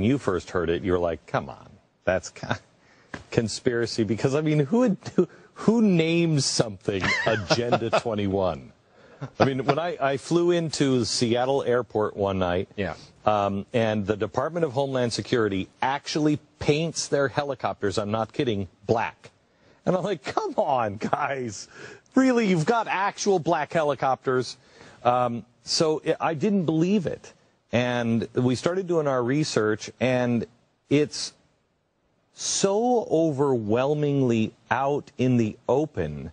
when you first heard it, you were like, come on, that's conspiracy. Because, I mean, who names something Agenda 21? I mean, when I flew into Seattle airport one night, and the Department of Homeland Security actually paints their helicopters, I'm not kidding, black. And I'm like, come on, guys. Really, you've got actual black helicopters? So I didn't believe it. And we started doing our research, and it's so overwhelmingly out in the open,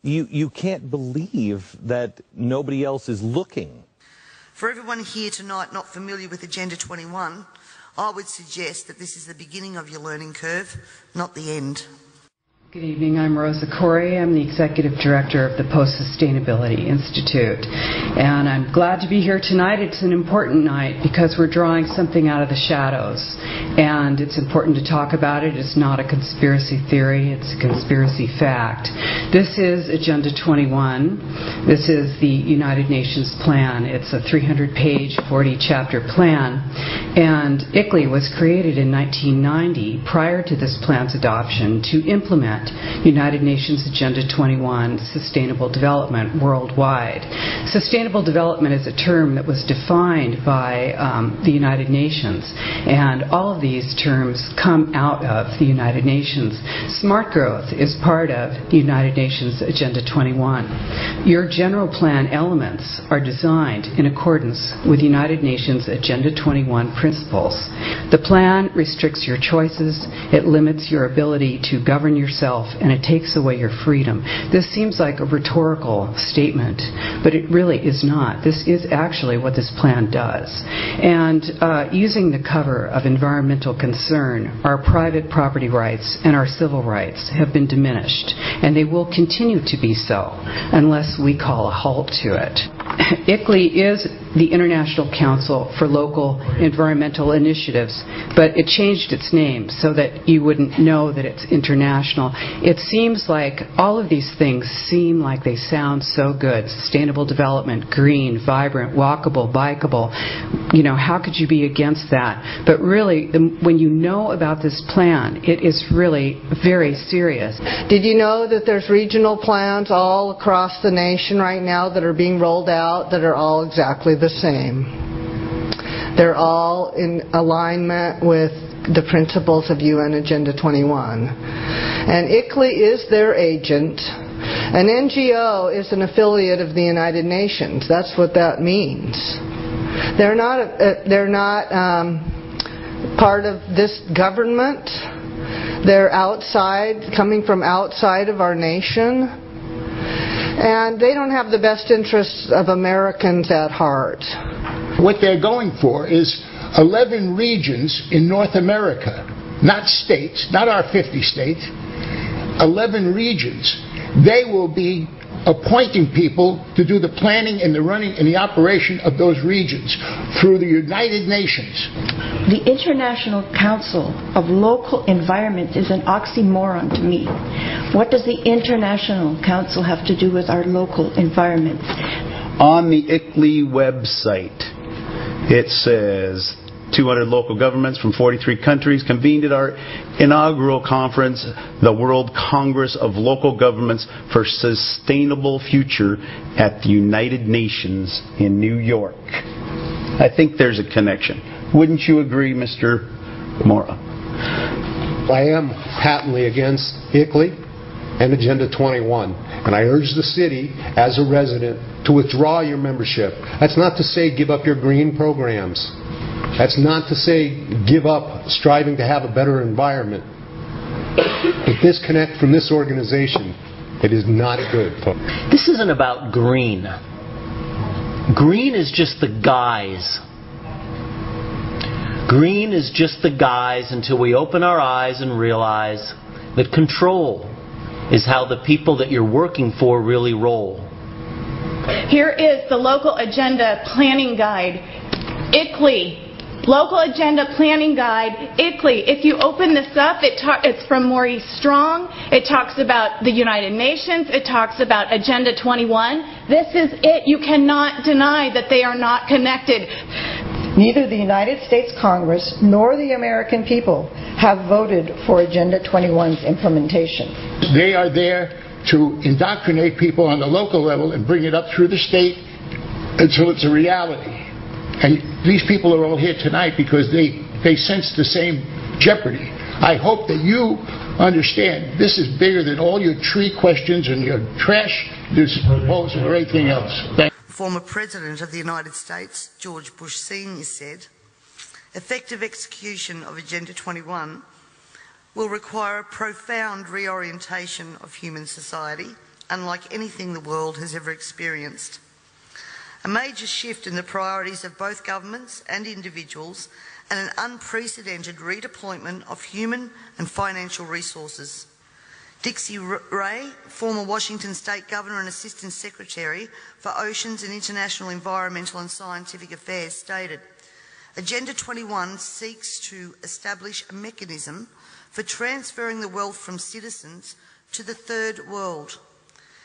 you can't believe that nobody else is looking. For everyone here tonight not familiar with Agenda 21, I would suggest that this is the beginning of your learning curve, not the end. Good evening, I'm Rosa Corey. I'm the Executive Director of the Post-Sustainability Institute. And I'm glad to be here tonight. It's an important night because we're drawing something out of the shadows. And it's important to talk about it. It's not a conspiracy theory, it's a conspiracy fact. This is Agenda 21. This is the United Nations plan. It's a 300-page, 40-chapter plan. And ICLEI was created in 1990, prior to this plan's adoption, to implement United Nations Agenda 21, Sustainable Development worldwide. Sustainable development is a term that was defined by the United Nations, and all of these terms come out of the United Nations. Smart growth is part of the United Nations Agenda 21. Your general plan elements are designed in accordance with United Nations Agenda 21 principles. The plan restricts your choices, it limits your ability to govern yourself, and it takes away your freedom. This seems like a rhetorical statement, but it really is not. This is actually what this plan does. And using the cover of environmental concern, our private property rights and our civil rights have been diminished, and they will continue to be so unless we call a halt to it. ICLEI is the International Council for Local Environmental Initiatives, but it changed its name so that you wouldn't know that it's international. It seems like all of these things seem like they sound so good. Sustainable development, green, vibrant, walkable, bikeable. You know, how could you be against that? But really, when you know about this plan, it is really very serious. Did you know that there's regional plans all across the nation right now that are being rolled out that are all exactly the same? They're all in alignment with the principles of UN Agenda 21. And ICLEI is their agent. An NGO is an affiliate of the United Nations. That's what that means. They're not part of this government. They're outside, coming from outside of our nation. And they don't have the best interests of Americans at heart. What they're going for is 11 regions in North America, not states, not our 50 states, 11 regions. They will be appointing people to do the planning and the running and the operation of those regions through the United Nations. The International Council of Local Environment is an oxymoron to me. What does the International Council have to do with our local environments? On the ICLEI website, it says 200 local governments from 43 countries convened at our inaugural conference, the World Congress of Local Governments for Sustainable Future at the United Nations in New York. I think there's a connection. Wouldn't you agree, Mr. Mora? I am patently against ICLEI and Agenda 21, and I urge the city, as a resident, to withdraw your membership. That's not to say give up your green programs. That's not to say give up striving to have a better environment. But disconnect from this organization. It is not good. This isn't about green. Green is just the guise. Green is just the guise until we open our eyes and realize that control is how the people that you're working for really roll. Here is the Local Agenda Planning Guide, ICLEI. Local Agenda Planning Guide, ICLEI. If you open this up, it's from Maurice Strong. It talks about the United Nations. It talks about Agenda 21. This is it. You cannot deny that they are not connected. Neither the United States Congress nor the American people have voted for Agenda 21's implementation. They are there to indoctrinate people on the local level and bring it up through the state until it's a reality. And these people are all here tonight because they sense the same jeopardy. I hope that you understand this is bigger than all your tree questions and your trash proposals or anything else. Former President of the United States, George Bush Sr. said, effective execution of Agenda 21 will require a profound reorientation of human society, unlike anything the world has ever experienced. A major shift in the priorities of both governments and individuals, and an unprecedented redeployment of human and financial resources. Dixie Ray, former Washington State Governor and Assistant Secretary for Oceans and International Environmental and Scientific Affairs, stated, Agenda 21 seeks to establish a mechanism for transferring the wealth from citizens to the third world.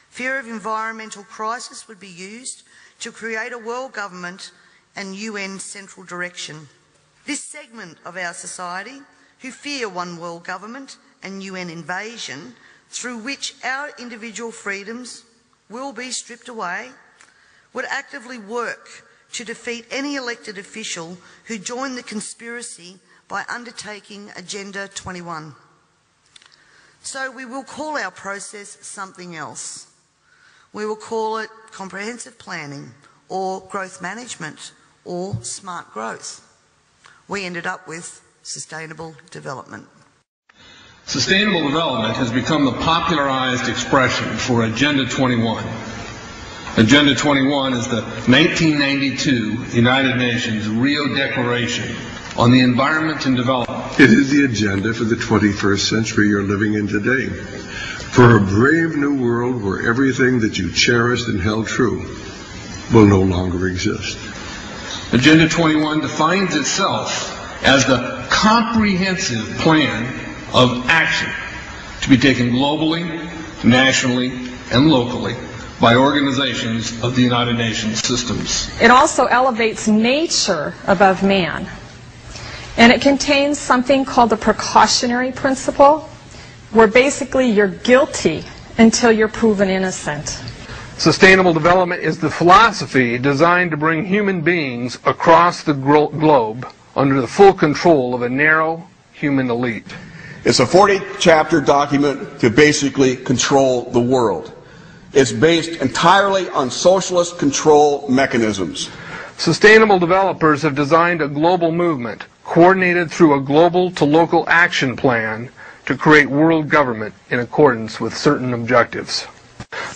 Fear of environmental crisis would be used to create a world government and UN central direction. This segment of our society, who fear one world government and UN invasion, through which our individual freedoms will be stripped away, would actively work to defeat any elected official who joined the conspiracy by undertaking Agenda 21. So we will call our process something else. We will call it comprehensive planning or growth management or smart growth. We ended up with sustainable development. Sustainable development has become the popularized expression for Agenda 21. Agenda 21 is the 1992 United Nations Rio Declaration on the Environment and Development. It is the agenda for the 21st century you're living in today. For a brave new world where everything that you cherished and held true will no longer exist. Agenda 21 defines itself as the comprehensive plan of action to be taken globally, nationally, and locally by organizations of the United Nations systems. It also elevates nature above man. And it contains something called the precautionary principle, where basically you're guilty until you're proven innocent. Sustainable development is the philosophy designed to bring human beings across the globe under the full control of a narrow human elite. It's a 40-chapter document to basically control the world. It's based entirely on socialist control mechanisms. Sustainable developers have designed a global movement coordinated through a global to local action plan to create world government in accordance with certain objectives.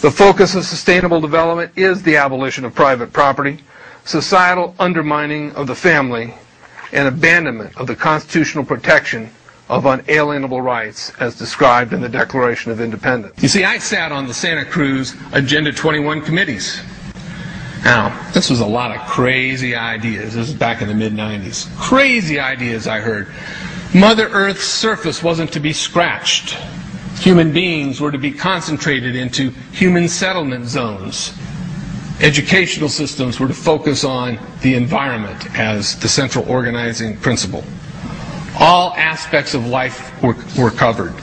The focus of sustainable development is the abolition of private property, societal undermining of the family, and abandonment of the constitutional protection of unalienable rights as described in the Declaration of Independence. You see, I sat on the Santa Cruz Agenda 21 committees. Now, this was a lot of crazy ideas. This is back in the mid-90s. Crazy ideas I heard. Mother Earth's surface wasn't to be scratched. Human beings were to be concentrated into human settlement zones. Educational systems were to focus on the environment as the central organizing principle. All aspects of life were covered.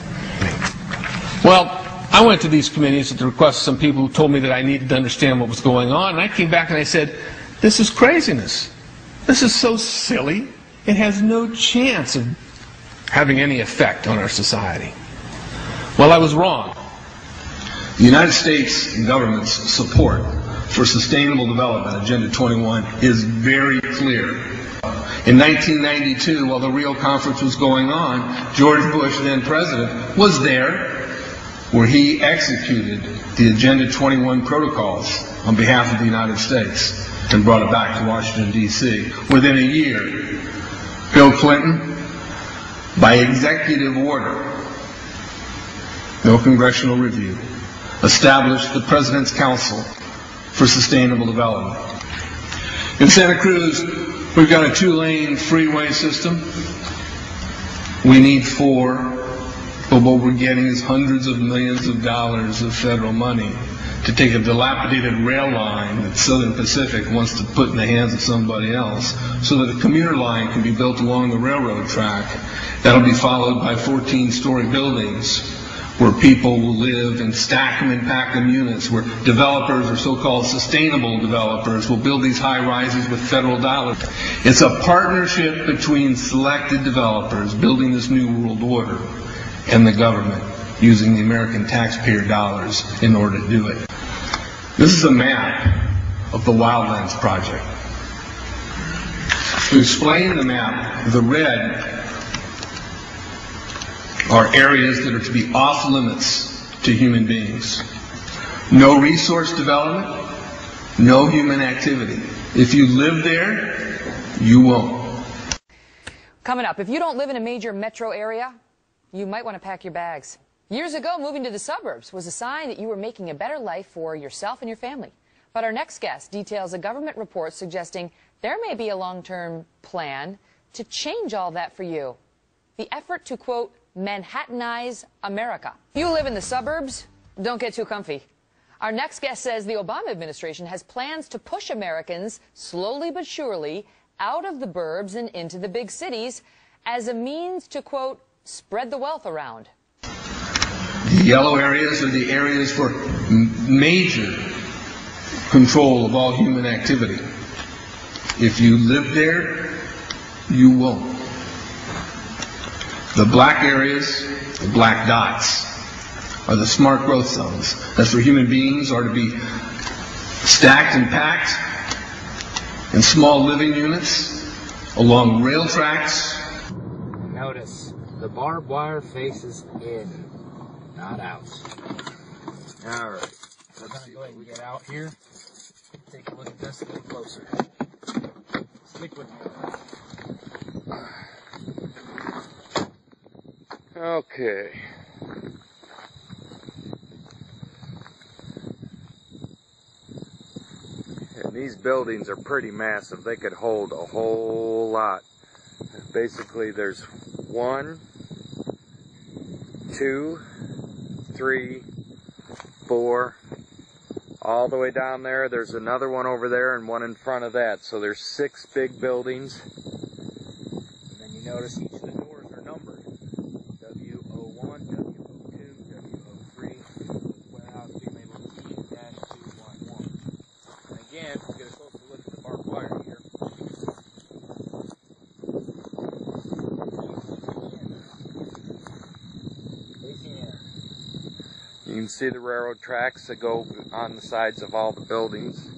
Well, I went to these committees at the request of some people who told me that I needed to understand what was going on, and I came back and I said, this is craziness. This is so silly. It has no chance of having any effect on our society. Well, I was wrong. The United States government's support for sustainable development, Agenda 21, is very clear. In 1992, while the Rio Conference was going on, George Bush, then president, was there where he executed the Agenda 21 protocols on behalf of the United States and brought it back to Washington, D.C. Within a year, Bill Clinton, by executive order, no congressional review, established the President's Council for Sustainable Development. In Santa Cruz, we've got a 2-lane freeway system. We need 4, but what we're getting is hundreds of millions of dollars of federal money to take a dilapidated rail line that Southern Pacific wants to put in the hands of somebody else so that a commuter line can be built along the railroad track. That'll be followed by 14-story buildings where people will live and stack them and pack them units, where developers or so-called sustainable developers will build these high-rises with federal dollars. It's a partnership between selected developers building this new world order and the government using the American taxpayer dollars in order to do it. This is a map of the Wildlands Project. To explain the map, the red are areas that are to be off limits to human beings. No resource development, no human activity. If you live there, you won't. Coming up, if you don't live in a major metro area, you might want to pack your bags. Years ago, moving to the suburbs was a sign that you were making a better life for yourself and your family. But our next guest details a government report suggesting there may be a long-term plan to change all that for you. The effort to, quote, Manhattanize America. If you live in the suburbs, don't get too comfy. Our next guest says the Obama administration has plans to push Americans slowly but surely out of the burbs and into the big cities as a means to, quote, spread the wealth around. The yellow areas are the areas for major control of all human activity. If you live there, you won't. The black areas, the black dots, are the smart growth zones. That's where human beings are to be stacked and packed in small living units along rail tracks. Notice, the barbed wire faces in, not out. Alright, we're going to go ahead and get out here. Take a look at this a little closer. Stick with me. Okay. And these buildings are pretty massive. They could hold a whole lot. Basically, there's 1, 2, 3, 4, all the way down there. There's another one over there and one in front of that. So there's 6 big buildings. And then you notice each of the doors are numbered. W01, W02, W03, warehouse being labeled E-211. And again, we'll get a closer look at the barbed wire here. You can see the railroad tracks that go on the sides of all the buildings.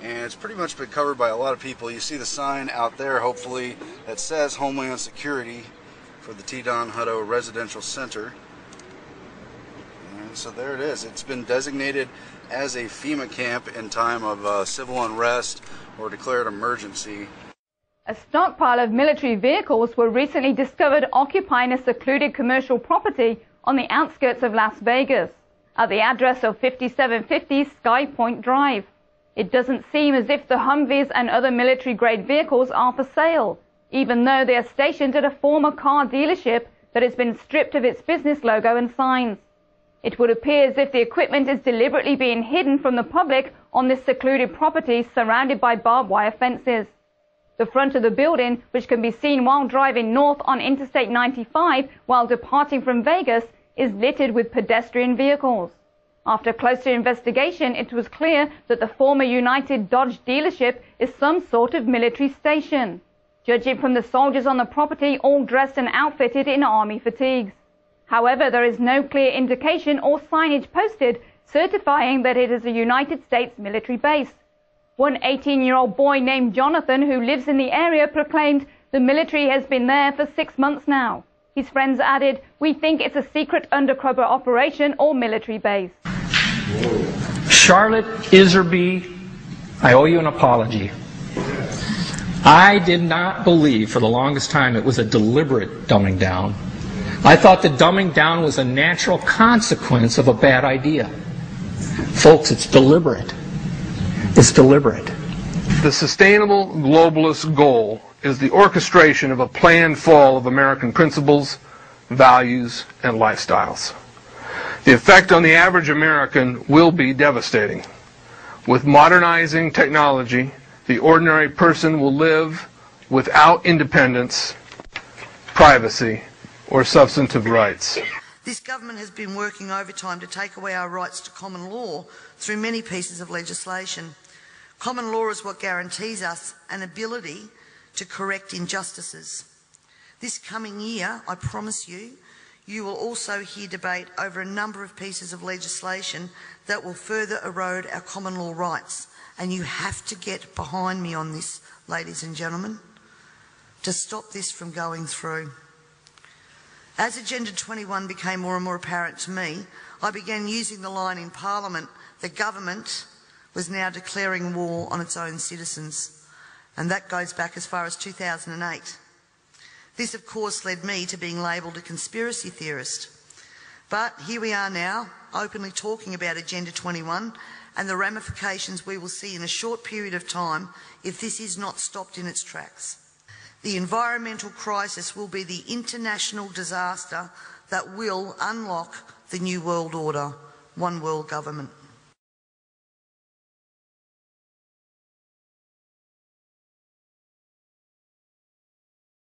And it's pretty much been covered by a lot of people. You see the sign out there, hopefully, that says Homeland Security for the T. Don Hutto Residential Center. And so there it is. It's been designated as a FEMA camp in time of civil unrest or declared emergency. A stockpile of military vehicles were recently discovered occupying a secluded commercial property on the outskirts of Las Vegas, at the address of 5750 Sky Point Drive. It doesn't seem as if the Humvees and other military-grade vehicles are for sale, even though they are stationed at a former car dealership that has been stripped of its business logo and signs. It would appear as if the equipment is deliberately being hidden from the public on this secluded property surrounded by barbed wire fences. The front of the building, which can be seen while driving north on Interstate 95 while departing from Vegas, is littered with pedestrian vehicles. After closer investigation, it was clear that the former United Dodge dealership is some sort of military station, judging from the soldiers on the property all dressed and outfitted in army fatigues. However, there is no clear indication or signage posted certifying that it is a United States military base. One 18-year-old boy named Jonathan, who lives in the area, proclaimed the military has been there for 6 months now. His friends added, "We think it's a secret undercover operation or military base." Charlotte Iserby, I owe you an apology. I did not believe for the longest time it was a deliberate dumbing down. I thought the dumbing down was a natural consequence of a bad idea. Folks, it's deliberate. It's deliberate. The sustainable globalist goal is the orchestration of a planned fall of American principles, values, and lifestyles. The effect on the average American will be devastating. With modernizing technology, the ordinary person will live without independence, privacy, or substantive rights. This government has been working overtime to take away our rights to common law through many pieces of legislation. Common law is what guarantees us an ability to correct injustices. This coming year, I promise you, you will also hear debate over a number of pieces of legislation that will further erode our common law rights. And you have to get behind me on this, ladies and gentlemen, to stop this from going through. As Agenda 21 became more and more apparent to me, I began using the line in Parliament that government was now declaring war on its own citizens. And that goes back as far as 2008. This, of course, led me to being labelled a conspiracy theorist. But here we are now, openly talking about Agenda 21 and the ramifications we will see in a short period of time if this is not stopped in its tracks. The environmental crisis will be the international disaster that will unlock the new world order, one world government.